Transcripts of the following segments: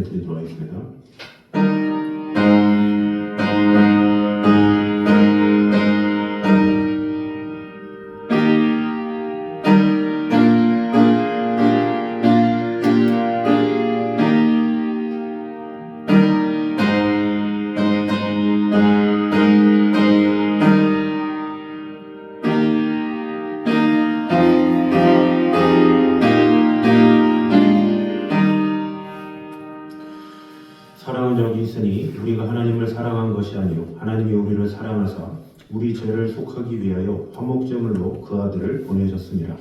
예배 드리도록 하겠습니다. 사랑은 여기 있으니 우리가 하나님을 사랑한 것이 아니요 하나님이 우리를 사랑하사 우리 죄를 속하기 위하여 화목제물로 그 아들을 보내셨습니다.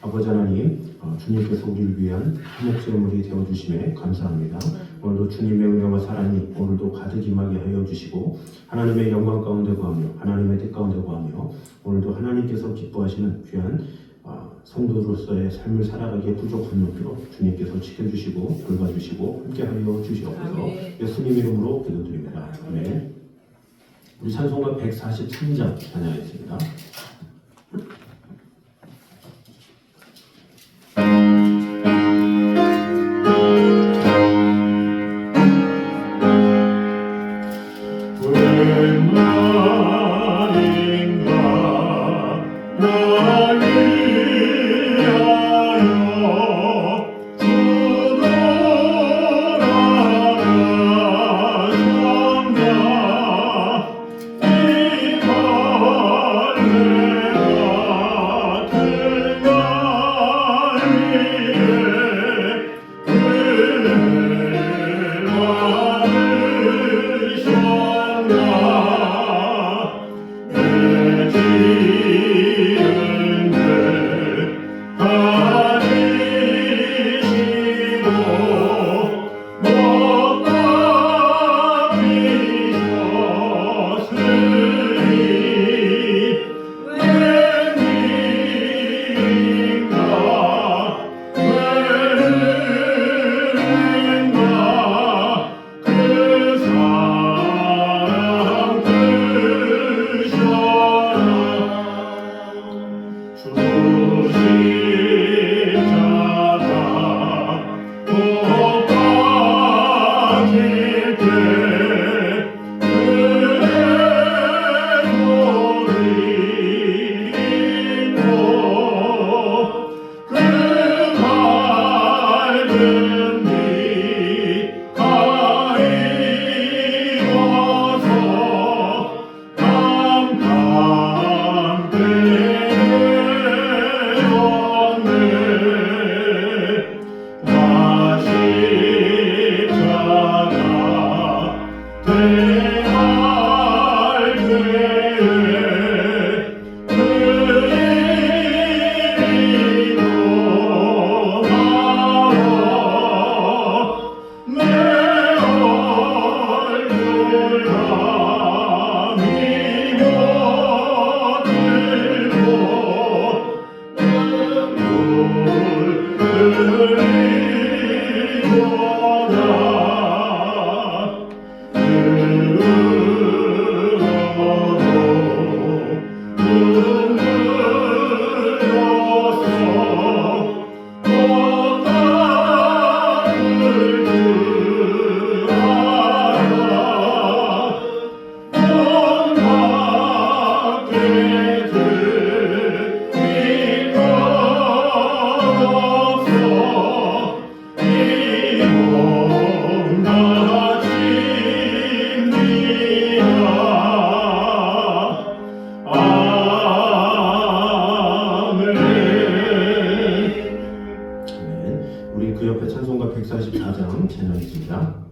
아버지 하나님, 주님께서 우리를 위한 화목제물이 되어주심에 감사합니다. 오늘도 주님의 은혜와 사랑이 오늘도 가득 임하게 하여 주시고 하나님의 영광 가운데 거하며 하나님의 뜻 가운데 거하며 오늘도 하나님께서 기뻐하시는 귀한 성도로서의 삶을 살아가기에 부족한 것들로 주님께서 지켜주시고 돌봐주시고 함께하여 주시옵소서. 예수님 이름으로 기도드립니다. 아멘. 우리 찬송가 143장 찬양하겠습니다. 찬양했습니다.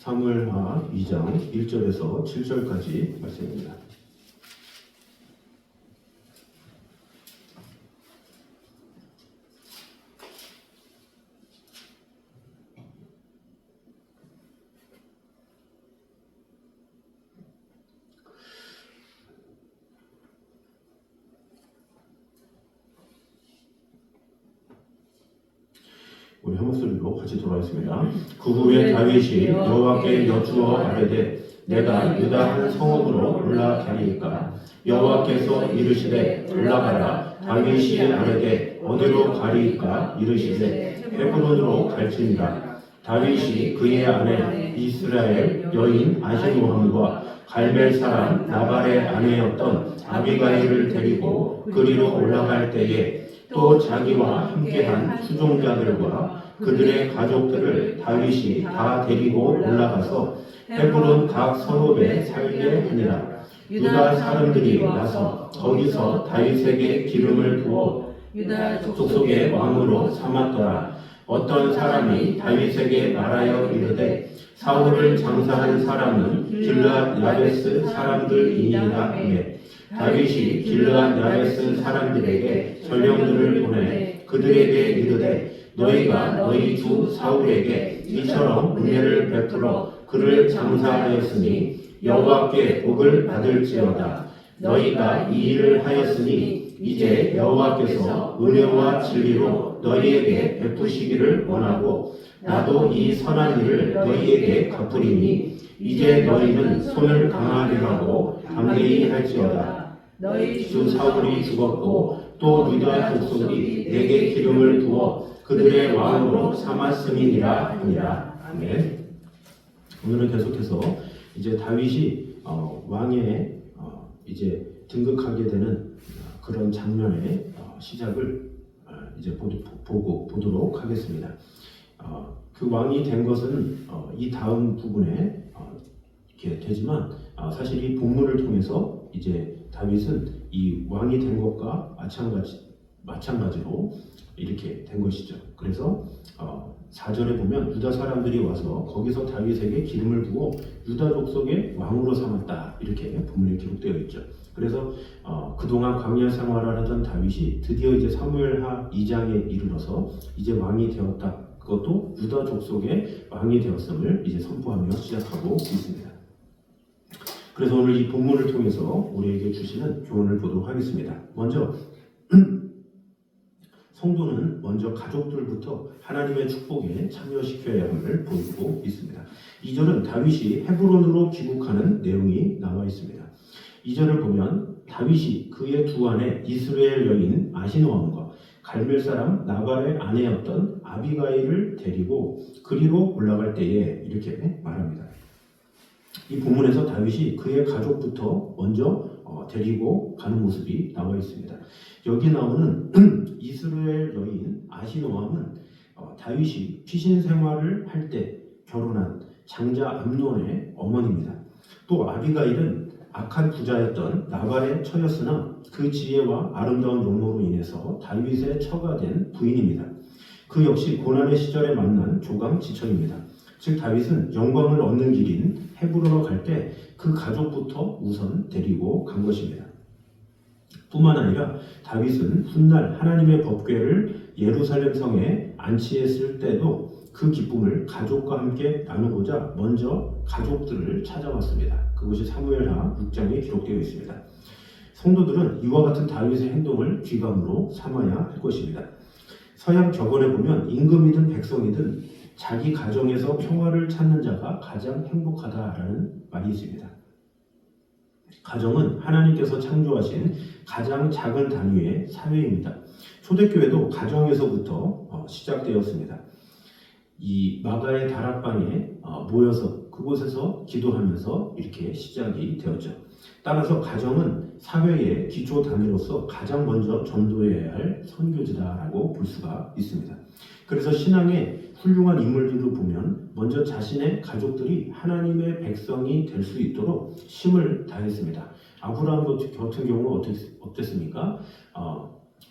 사무엘하 2장 1절에서 7절까지 말씀입니다. 우리 한 목소리로 같이 돌아가겠습니다. 그 후에 다윗이 여호와께 여쭈어 아뢰되 내가 유다 한 성읍으로 올라가리이까 여호와께서 이르시되 올라가라. 다윗이 아뢰되 어디로 가리이까 이르시되 헤브론으로 갈지니라. 다윗이 그의 아내 이스라엘 여인 아히노함과 갈멜 사람 나발의 아내였던 아비가일을 데리고 그리로 올라갈 때에 또 자기와 함께한 수종자들과 그들의 가족들을 다윗이 다 데리고 올라가서 헤브론 각 성읍에 살게 하니라. 유다 사람들이 와서 거기서 다윗에게 기름을 부어 유다 족속의 왕으로 삼았더라. 어떤 사람이 다윗에게 말하여 이르되 사울을 장사한 사람은 길르앗 야베스 사람들이니라 하매 다윗이 길르앗 야베스 사람들에게 전령들을 보내 그들에게 이르되 너희가 너희 주 사울에게 이처럼 은혜를 베풀어 그를 장사하였으니 여호와께 복을 받을지어다. 너희가 이 일을 하였으니 이제 여호와께서 은혜와 진리로 너희에게 베푸시기를 원하고 나도 이 선한 일을 너희에게 갚으리니 이제 너희는 손을 강하게 하고 담대히 할지어다. 너희 주 사울이 죽었고 또 유다 족속이 내게 기름을 부어 그들의 왕으로 삼았음이니라 하니라. 아멘. 오늘은 계속해서 이제 다윗이 왕에 이제 등극하게 되는 그런 장면의 시작을 이제 보도록 하겠습니다. 그 왕이 된 것은 이 다음 부분에 이렇게 되지만 사실 이 본문을 통해서 이제 다윗은 이 왕이 된 것과 마찬가지로 이렇게 된 것이죠. 그래서 4절에 보면 유다 사람들이 와서 거기서 다윗에게 기름을 부어 유다 족속의 왕으로 삼았다 이렇게 본문에 기록되어 있죠. 그래서 그동안 광야 생활을 하던 다윗이 드디어 이제 사무엘하 2장에 이르러서 이제 왕이 되었다. 그것도 유다 족속의 왕이 되었음을 이제 선포하며 시작하고 있습니다. 그래서 오늘 이 본문을 통해서 우리에게 주시는 교훈을 보도록 하겠습니다. 먼저 성도는 먼저 가족들부터 하나님의 축복에 참여시켜야 함을 보여주고 있습니다. 2절은 다윗이 헤브론으로 귀국하는 내용이 나와 있습니다. 2절을 보면 다윗이 그의 두 아내 이스라엘 여인 아히노함과 갈멜 사람 나발의 아내였던 아비가일을 데리고 그리로 올라갈 때에 이렇게 말합니다. 이 본문에서 다윗이 그의 가족부터 먼저 데리고 가는 모습이 나와 있습니다. 여기 나오는 이스라엘 여인 아히노함은 다윗이 피신 생활을 할 때 결혼한 장자 암논의 어머니입니다. 또 아비가일은 악한 부자였던 나발의 처였으나 그 지혜와 아름다운 용모로 인해서 다윗의 처가 된 부인입니다. 그 역시 고난의 시절에 만난 조강 지처입니다. 즉 다윗은 영광을 얻는 길인 헤브론으로 갈 때 그 가족부터 우선 데리고 간 것입니다. 뿐만 아니라 다윗은 훗날 하나님의 법궤를 예루살렘 성에 안치했을 때도 그 기쁨을 가족과 함께 나누고자 먼저 가족들을 찾아왔습니다. 그것이 사무엘하 6장에 기록되어 있습니다. 성도들은 이와 같은 다윗의 행동을 귀감으로 삼아야 할 것입니다. 서양 격언에 보면 임금이든 백성이든 자기 가정에서 평화를 찾는 자가 가장 행복하다라는 말이 있습니다. 가정은 하나님께서 창조하신 가장 작은 단위의 사회입니다. 초대교회도 가정에서부터 시작되었습니다. 이 마가의 다락방에 모여서 그곳에서 기도하면서 이렇게 시작이 되었죠. 따라서 가정은 사회의 기초 단위로서 가장 먼저 전도해야 할 선교지다라고 볼 수가 있습니다. 그래서 신앙의 훌륭한 인물들을 보면 먼저 자신의 가족들이 하나님의 백성이 될 수 있도록 힘을 다했습니다. 아브라함 같은 경우는 어땠습니까?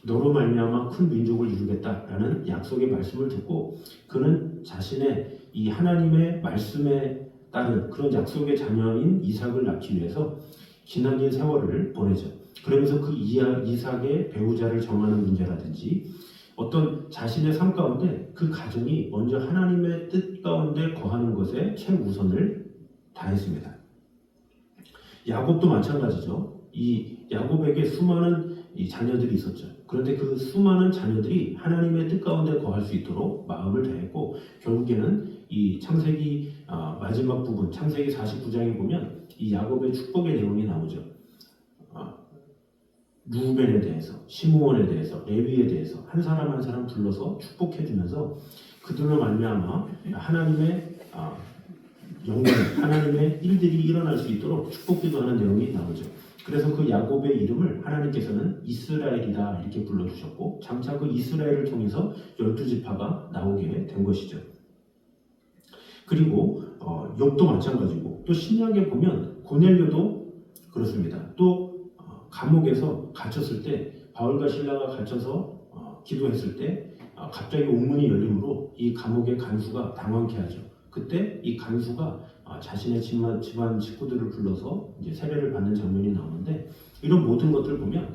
너로 말미암아 큰 민족을 이루겠다라는 약속의 말씀을 듣고 그는 자신의 이 하나님의 말씀에 딸은 그런 약속의 자녀인 이삭을 낳기 위해서 기나긴 세월을 보내죠. 그러면서 그 이삭의 배우자를 정하는 문제라든지 어떤 자신의 삶 가운데 그 가정이 먼저 하나님의 뜻 가운데 거하는 것에 최우선을 다했습니다. 야곱도 마찬가지죠. 이 야곱에게 수많은 이 자녀들이 있었죠. 그런데 그 수많은 자녀들이 하나님의 뜻 가운데 거할 수 있도록 마음을 다했고 결국에는 이 창세기 마지막 부분 창세기 49장에 보면 이 야곱의 축복의 내용이 나오죠. 루벤에 대해서, 시므온에 대해서, 레위에 대해서 한 사람 한 사람 불러서 축복해 주면서 그들로 말미암아 하나님의 영광, 하나님의 일들이 일어날 수 있도록 축복기도 하는 내용이 나오죠. 그래서 그 야곱의 이름을 하나님께서는 이스라엘이다 이렇게 불러주셨고 장차 그 이스라엘을 통해서 12지파가 나오게 된 것이죠. 그리고 욥도 마찬가지고 또 신약에 보면 고넬료도 그렇습니다. 또 감옥에서 갇혔을 때 바울과 실라가 갇혀서 기도했을 때 갑자기 옥문이 열리므로 이 감옥의 간수가 당황케 하죠. 그때 이 간수가 자신의 집안 식구들을 불러서 이제 세례를 받는 장면이 나오는데 이런 모든 것들을 보면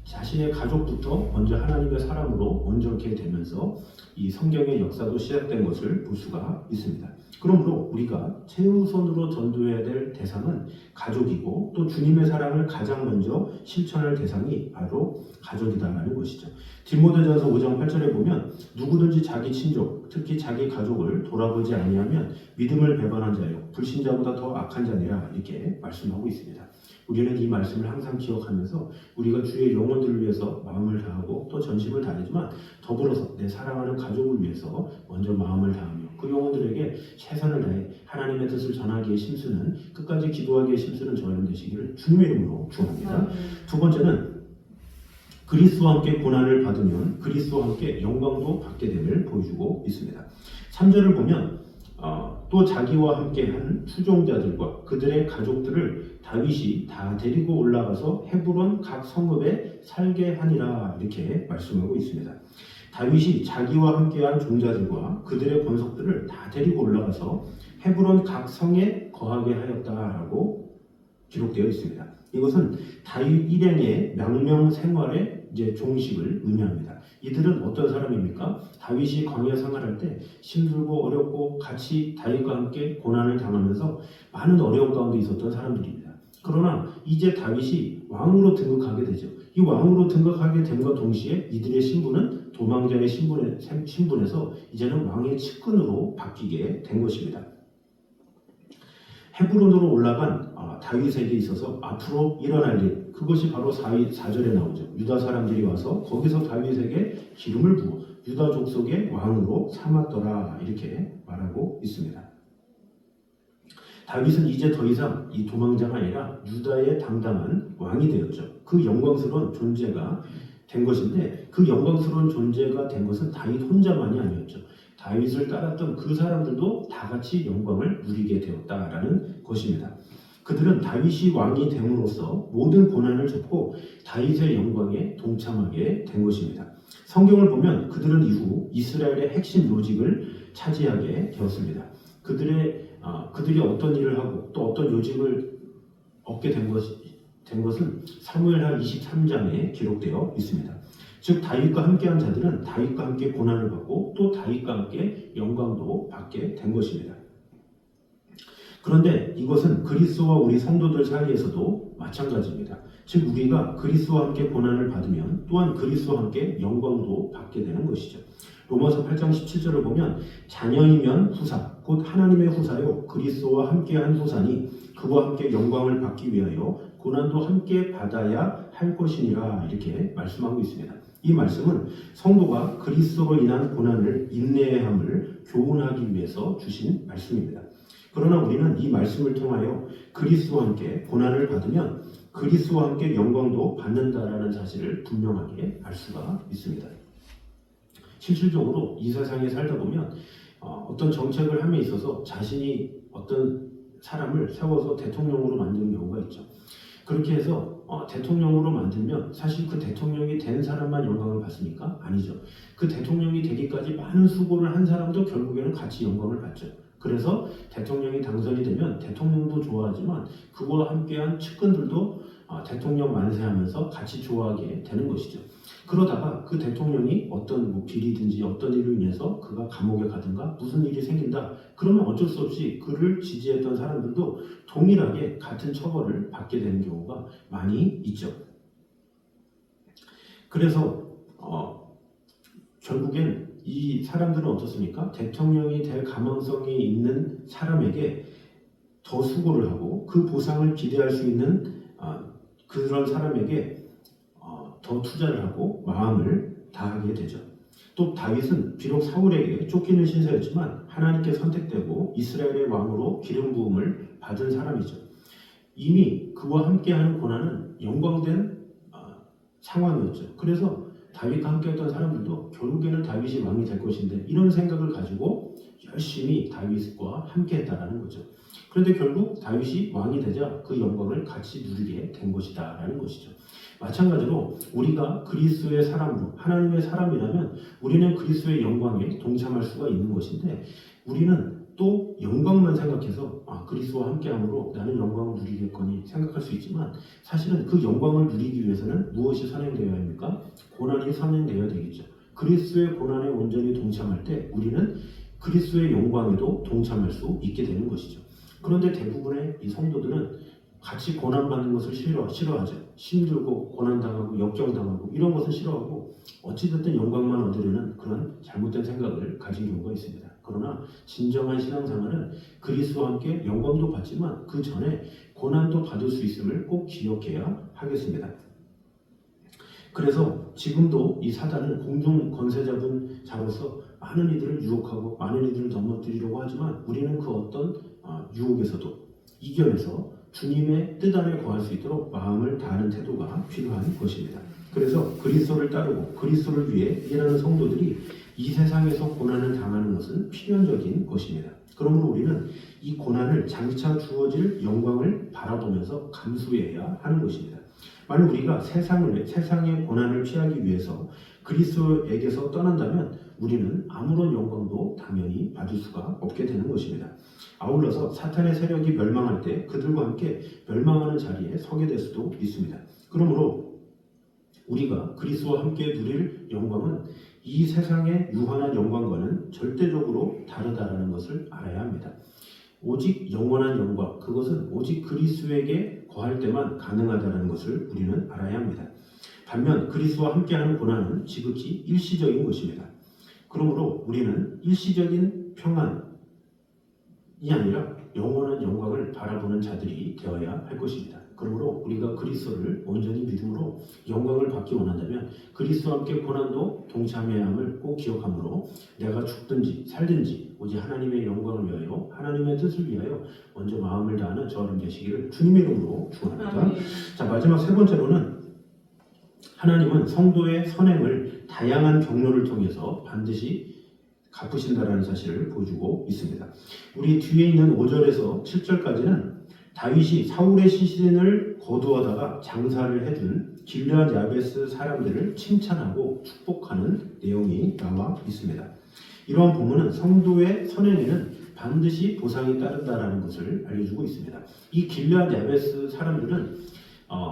자신의 가족부터 먼저 하나님의 사람으로 온전케 되면서 이 성경의 역사도 시작된 것을 볼 수가 있습니다. 그러므로 우리가 최우선으로 전도해야 될 대상은 가족이고 또 주님의 사랑을 가장 먼저 실천할 대상이 바로 가족이다라는 것이죠. 디모데전서 5장 8절에 보면 누구든지 자기 친족, 특히 자기 가족을 돌아보지 아니하면 믿음을 배반한 자요 불신자보다 더 악한 자니라 이렇게 말씀하고 있습니다. 우리는 이 말씀을 항상 기억하면서 우리가 주의 영혼들을 위해서 마음을 다하고 또 전심을 다하지만 더불어서 내 사랑하는 가족을 위해서 먼저 마음을 다하며 그 영혼들에게 최선을 다해 하나님의 뜻을 전하기에 힘쓰는 끝까지 기도하기에 힘쓰는 저희는 되시기를 주님의 이름으로 축원합니다. 두 번째는 그리스도와 함께 고난을 받으면 그리스도와 함께 영광도 받게 됨을 보여주고 있습니다. 3절을 보면 또 자기와 함께한 추종자들과 그들의 가족들을 다윗이 다 데리고 올라가서 헤브론 각 성읍에 살게 하니라 이렇게 말씀하고 있습니다. 다윗이 자기와 함께한 종자들과 그들의 권속들을 다 데리고 올라가서 헤브론 각 성에 거하게 하였다라고 기록되어 있습니다. 이것은 다윗 일행의 명령 생활의 이제 종식을 의미합니다. 이들은 어떤 사람입니까? 다윗이 광야 생활할 때 힘들고 어렵고 같이 다윗과 함께 고난을 당하면서 많은 어려움 가운데 있었던 사람들입니다. 그러나 이제 다윗이 왕으로 등극하게 되죠. 이 왕으로 등극하게 됨과 동시에 이들의 신분은 도망자의 신분에서 이제는 왕의 측근으로 바뀌게 된 것입니다. 헤브론으로 올라간 다윗에게 있어서 앞으로 일어날 일 그것이 바로 4절에 나오죠. 유다 사람들이 와서 거기서 다윗에게 기름을 부어 유다 족속의 왕으로 삼았더라 이렇게 말하고 있습니다. 다윗은 이제 더 이상 이 도망자가 아니라 유다의 당당한 왕이 되었죠. 그 영광스러운 존재가 된 것인데 그 영광스러운 존재가 된 것은 다윗 혼자만이 아니었죠. 다윗을 따랐던 그 사람들도 다 같이 영광을 누리게 되었다라는 것입니다. 그들은 다윗이 왕이 됨으로써 모든 고난을 접고 다윗의 영광에 동참하게 된 것입니다. 성경을 보면 그들은 이후 이스라엘의 핵심 요직을 차지하게 되었습니다. 그들이 어떤 일을 하고 또 어떤 요직을 얻게 된 것은 사무엘하 23장에 기록되어 있습니다. 즉 다윗과 함께한 자들은 다윗과 함께 고난을 받고 또 다윗과 함께 영광도 받게 된 것입니다. 그런데 이것은 그리스도와 우리 성도들 사이에서도 마찬가지입니다. 즉 우리가 그리스도와 함께 고난을 받으면 또한 그리스도와 함께 영광도 받게 되는 것이죠. 로마서 8장 17절을 보면 자녀이면 후사 곧 하나님의 후사요 그리스도와 함께한 후사니 그와 함께 영광을 받기 위하여 고난도 함께 받아야 할 것이니라 이렇게 말씀하고 있습니다. 이 말씀은 성도가 그리스도로 인한 고난을 인내해야 함을 교훈하기 위해서 주신 말씀입니다. 그러나 우리는 이 말씀을 통하여 그리스도와 함께 고난을 받으면 그리스도와 함께 영광도 받는다라는 사실을 분명하게 알 수가 있습니다. 실질적으로 이 세상에 살다 보면 어떤 정책을 함에 있어서 자신이 어떤 사람을 세워서 대통령으로 만드는 경우가 있죠. 그렇게 해서 대통령으로 만들면 사실 그 대통령이 된 사람만 영광을 받습니까? 아니죠. 그 대통령이 되기까지 많은 수고를 한 사람도 결국에는 같이 영광을 받죠. 그래서 대통령이 당선이 되면 대통령도 좋아하지만 그와 함께한 측근들도 대통령 만세하면서 같이 좋아하게 되는 것이죠. 그러다가 그 대통령이 어떤 뭐 비리든지 어떤 일로 인해서 그가 감옥에 가든가 무슨 일이 생긴다. 그러면 어쩔 수 없이 그를 지지했던 사람들도 동일하게 같은 처벌을 받게 되는 경우가 많이 있죠. 그래서 결국엔 이 사람들은 어떻습니까? 대통령이 될 가망성이 있는 사람에게 더 수고를 하고 그 보상을 기대할 수 있는 그런 사람에게 더 투자를 하고 마음을 다하게 되죠. 또 다윗은 비록 사울에게 쫓기는 신세였지만 하나님께 선택되고 이스라엘의 왕으로 기름 부음을 받은 사람이죠. 이미 그와 함께하는 고난은 영광된 상황이었죠. 그래서 다윗과 함께했던 사람들도 결국에는 다윗이 왕이 될 것인데 이런 생각을 가지고 열심히 다윗과 함께했다라는 거죠. 그런데 결국 다윗이 왕이 되자 그 영광을 같이 누리게 된 것이다라는 것이죠. 마찬가지로 우리가 그리스도의 사람으로 하나님의 사람이라면 우리는 그리스도의 영광에 동참할 수가 있는 것인데 우리는 또 영광만 생각해서 그리스도와 함께함으로 나는 영광을 누리겠거니 생각할 수 있지만 사실은 그 영광을 누리기 위해서는 무엇이 선행되어야 합니까? 고난이 선행되어야 되겠죠. 그리스도의 고난에 온전히 동참할 때 우리는 그리스도의 영광에도 동참할 수 있게 되는 것이죠. 그런데 대부분의 이 성도들은 같이 고난받는 것을 싫어하죠. 힘들고 고난당하고 역경당하고 이런 것을 싫어하고 어찌됐든 영광만 얻으려는 그런 잘못된 생각을 가진 경우가 있습니다. 그러나 진정한 신앙생활은 그리스도와 함께 영광도 받지만 그 전에 고난도 받을 수 있음을 꼭 기억해야 하겠습니다. 그래서 지금도 이 사단은 공중 권세 잡은 자로서 많은 이들을 유혹하고 많은 이들을 넘어뜨리려고 하지만 우리는 그 어떤 유혹에서도 이겨내서 주님의 뜻 안에 거할 수 있도록 마음을 다하는 태도가 필요한 것입니다. 그래서 그리스도를 따르고 그리스도를 위해 일하는 성도들이 이 세상에서 고난을 당하는 것은 필연적인 것입니다. 그러므로 우리는 이 고난을 장차 주어질 영광을 바라보면서 감수해야 하는 것입니다. 만약 우리가 세상의 고난을 피하기 위해서 그리스도에게서 떠난다면 우리는 아무런 영광도 당연히 받을 수가 없게 되는 것입니다. 아울러서 사탄의 세력이 멸망할 때 그들과 함께 멸망하는 자리에 서게 될 수도 있습니다. 그러므로 우리가 그리스도와 함께 누릴 영광은 이 세상의 유한한 영광과는 절대적으로 다르다라는 것을 알아야 합니다. 오직 영원한 영광, 그것은 오직 그리스도에게 거할 때만 가능하다는 것을 우리는 알아야 합니다. 반면 그리스도와 함께하는 고난은 지극히 일시적인 것입니다. 그러므로 우리는 일시적인 평안이 아니라 영원한 영광을 바라보는 자들이 되어야 할 것입니다. 그러므로 우리가 그리스도를 온전히 믿음으로 영광을 받기 원한다면 그리스도와 함께 고난도 동참해야 함을 꼭 기억하므로 내가 죽든지 살든지 오직 하나님의 영광을 위하여 하나님의 뜻을 위하여 먼저 마음을 다하는 저를 되시기를 주님의 이름으로 축원합니다. 자, 마지막 세 번째로는 하나님은 성도의 선행을 다양한 경로를 통해서 반드시 갚으신다라는 사실을 보여주고 있습니다. 우리 뒤에 있는 5절에서 7절까지는 다윗이 사울의 시신을 거두어다가 장사를 해준 길르앗 야베스 사람들을 칭찬하고 축복하는 내용이 나와 있습니다. 이러한 부분은 성도의 선행에는 반드시 보상이 따른다라는 것을 알려주고 있습니다. 이 길르앗 야베스 사람들은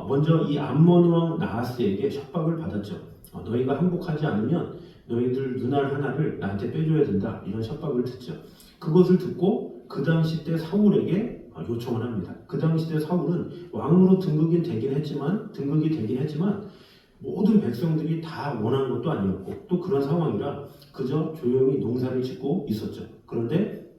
먼저 이 암몬 왕 나하스에게 협박을 받았죠. 너희가 항복하지 않으면 너희들 눈알 하나를 나한테 빼줘야 된다, 이런 협박을 듣죠. 그것을 듣고 그 당시 때 사울에게 요청을 합니다. 그 당시 때 사울은 왕으로 등극이 되긴 했지만 모든 백성들이 다 원하는 것도 아니었고 또 그런 상황이라 그저 조용히 농사를 짓고 있었죠. 그런데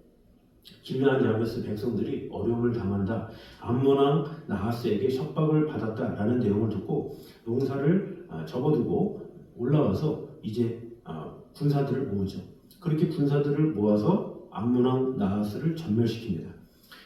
길르앗 야베스 백성들이 어려움을 당한다, 암몬 왕 나하스에게 협박을 받았다라는 내용을 듣고 농사를 접어두고 올라와서 이제 군사들을 모으죠. 그렇게 군사들을 모아서 암몬 왕 나하스를 전멸시킵니다.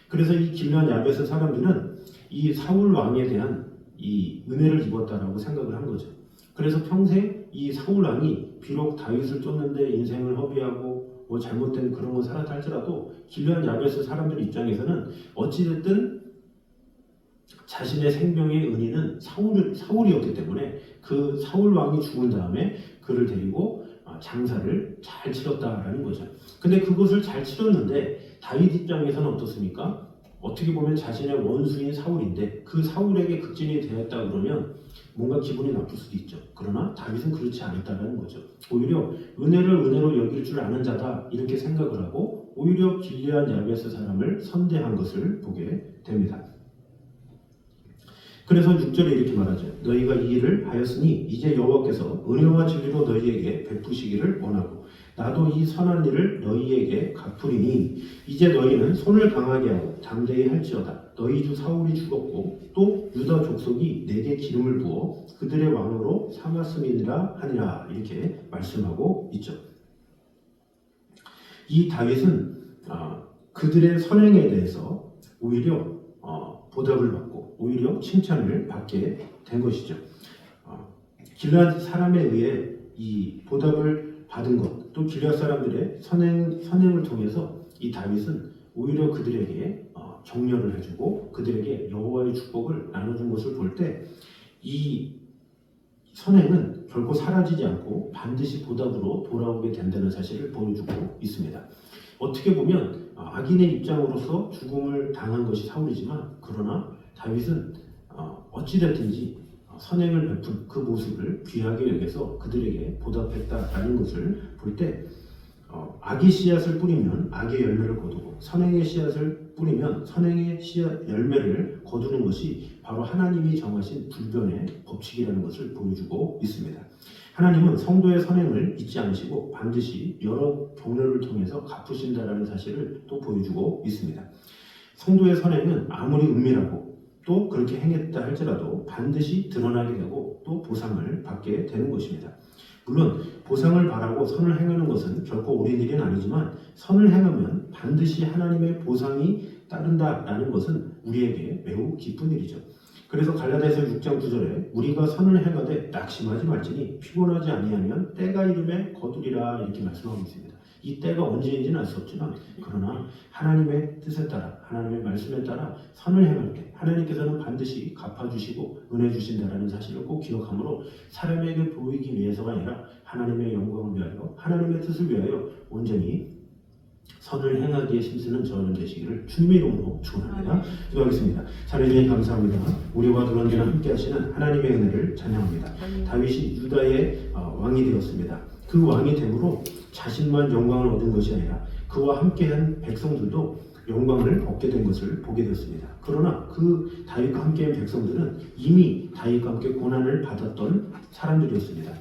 그래서 이 길르앗 야베스 사람들은 이 사울 왕에 대한 이 은혜를 입었다라고 생각을 한 거죠. 그래서 평생 이 사울 왕이 비록 다윗을 쫓는데 인생을 허비하고 뭐 잘못된 그런 거 살았다 할지라도 길르앗 야베스 사람들 입장에서는 어찌됐든 자신의 생명의 은인은 사울이었기 때문에 그 사울 왕이 죽은 다음에 그를 데리고 장사를 잘 치렀다라는 거죠. 근데 그것을 잘 치렀는데 다윗 입장에서는 어떻습니까? 어떻게 보면 자신의 원수인 사울인데 그 사울에게 극진이 되었다 그러면 뭔가 기분이 나쁠 수도 있죠. 그러나 다윗은 그렇지 않았다는 거죠. 오히려 은혜를 은혜로 여길 줄 아는 자다 이렇게 생각을 하고 오히려 길르앗 야베스 사람을 선대한 것을 보게 됩니다. 그래서 6절에 이렇게 말하죠. 너희가 이 일을 하였으니 이제 여호와께서 은혜와 진리로 너희에게 베푸시기를 원하고 나도 이 선한 일을 너희에게 갚으리니 이제 너희는 손을 강하게 하고 담대히 할지어다. 너희 주 사울이 죽었고 또 유다 족속이 내게 기름을 부어 그들의 왕으로 삼았음이니라 하니라 이렇게 말씀하고 있죠. 이 다윗은 그들의 선행에 대해서 오히려 보답을 받고 오히려 칭찬을 받게 된 것이죠. 길르앗 사람에 의해 이 보답을 받은 것, 또 길르앗 사람들의 선행을 통해서 이 다윗은 오히려 그들에게 격려를 해주고 그들에게 여호와의 축복을 나눠준 것을 볼 때 이 선행은 결코 사라지지 않고 반드시 보답으로 돌아오게 된다는 사실을 보여주고 있습니다. 어떻게 보면 악인의 입장으로서 죽음을 당한 것이 사울이지만 그러나 다윗은 어찌됐든지 선행을 베푼 그 모습을 귀하게 여겨서 그들에게 보답했다라는 것을 볼 때 악의 씨앗을 뿌리면 악의 열매를 거두고 선행의 씨앗을 뿌리면 선행의 씨앗 열매를 거두는 것이 바로 하나님이 정하신 불변의 법칙이라는 것을 보여주고 있습니다. 하나님은 성도의 선행을 잊지 않으시고 반드시 여러 경로를 통해서 갚으신다라는 사실을 또 보여주고 있습니다. 성도의 선행은 아무리 은밀하고 또 그렇게 행했다 할지라도 반드시 드러나게 되고 또 보상을 받게 되는 것입니다. 물론 보상을 바라고 선을 행하는 것은 결코 옳은 일은 아니지만 선을 행하면 반드시 하나님의 보상이 따른다라는 것은 우리에게 매우 기쁜 일이죠. 그래서 갈라디아서 6장 9절에 우리가 선을 행하되 낙심하지 말지니 피곤하지 아니하면 때가 이름에 거두리라 이렇게 말씀하고 있습니다. 이 때가 언제인지는 알 수 없지만 그러나 하나님의 뜻에 따라 하나님의 말씀에 따라 선을 행할 때 하나님께서는 반드시 갚아주시고 은혜 주신다라는 사실을 꼭 기억하므로 사람에게 보이기 위해서가 아니라 하나님의 영광을 위하여 하나님의 뜻을 위하여 온전히 선을 행하기에 힘쓰는 저는 되시기를 주님의 이름으로 축원합니다. 기도하겠습니다. 사랑해 감사합니다. 우리와 늘 언제나 함께 하시는 하나님의 은혜를 찬양합니다. 다윗이 유다의 왕이 되었습니다. 그 왕이 됨으로 자신만 영광을 얻은 것이 아니라 그와 함께한 백성들도 영광을 얻게 된 것을 보게 되었습니다. 그러나 그 다윗과 함께한 백성들은 이미 다윗과 함께 고난을 받았던 사람들이었습니다.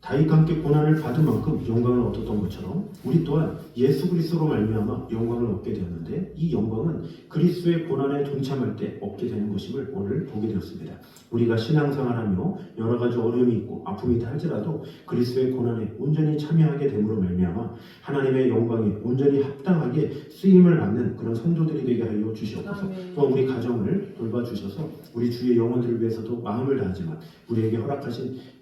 다윗과 함께 고난을 받은 만큼 영광을 얻었던 것처럼 우리 또한 예수 그리스도로 말미암아 영광을 얻게 되었는데 이 영광은 그리스도의 고난에 동참할 때 얻게 되는 것임을 오늘 보게 되었습니다. 우리가 신앙생활하며 여러 가지 어려움이 있고 아픔이 있다 할지라도 그리스도의 고난에 온전히 참여하게 됨으로 말미암아 하나님의 영광에 온전히 합당하게 쓰임을 받는 그런 성도들이 되게 하여 주시옵소서. 또한 우리 가정을 돌봐주셔서 우리 주의 영혼들을 위해서도 마음을 다하지만 우리에게 허락하신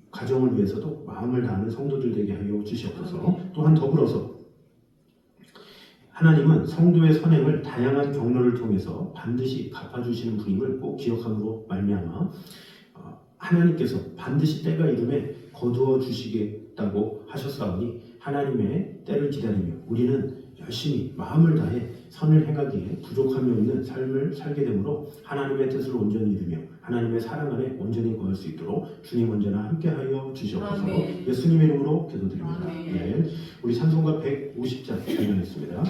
가정을 위해서도 마음을 다하는 성도들 되게 하여 주시옵소서. 또한 더불어서 하나님은 성도의 선행을 다양한 경로를 통해서 반드시 갚아주시는 분임을 꼭 기억함으로 말미암아 하나님께서 반드시 때가 이름에 거두어 주시겠다고 하셨사오니 하나님의 때를 기다리며 우리는 열심히 마음을 다해 선을 행하기에 부족함이 없는 삶을 살게 되므로 하나님의 뜻을 온전히 이루며 하나님의 사랑 안에 온전히 거할 수 있도록 주님 언제나 함께하여 주시옵소서. 예수님의 이름으로 기도드립니다. 네. 우리 찬송가 150장 찬양했습니다.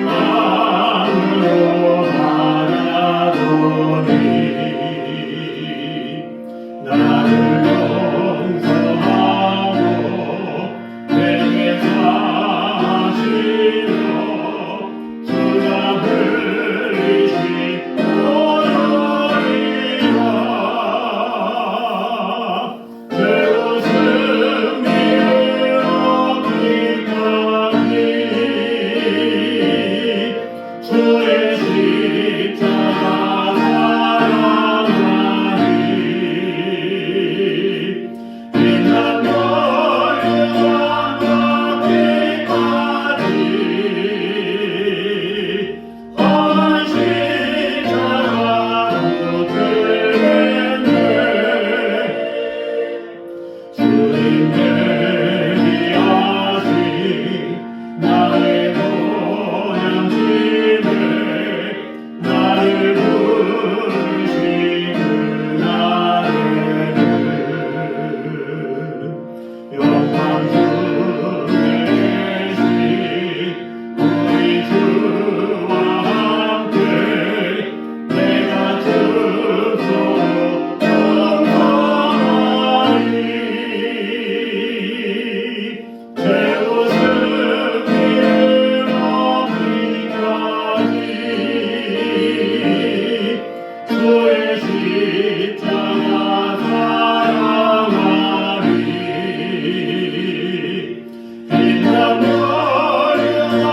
희망으로 바라보니 나를 용서하고 내게 사시려 주가 흘리신 보혈이라 내 웃음 주의 십자가 사랑하니 빛난 너희와 끝까지 험한 십자가 붙들겠네 주님 예비하신 나의 나를 부르신 그날에는 영광 중에 계신 우리 주와 함께 내가 죽도록 동행하리 제 웃음 주의 십자가 사랑하리 빛난 너희와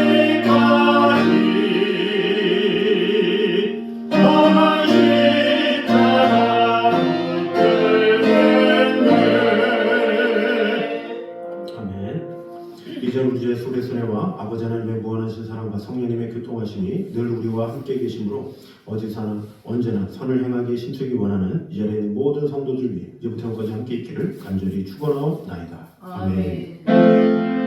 끝까지 험한 십자가 붙들겠네. 아멘. 이제 우리 주 예수 그리스도의 은혜와 아버지 하나님의 무한하신 사랑과 성령님의 교통하심이 늘 우리와 함께 계심으로 어디서나 언제나 선을 행하기에 힘쓰기 원하는 이 자리에 있는 모든 성도들 위해 이제부터 영까지 함께 있기를 간절히 축원하옵나이다. 아멘.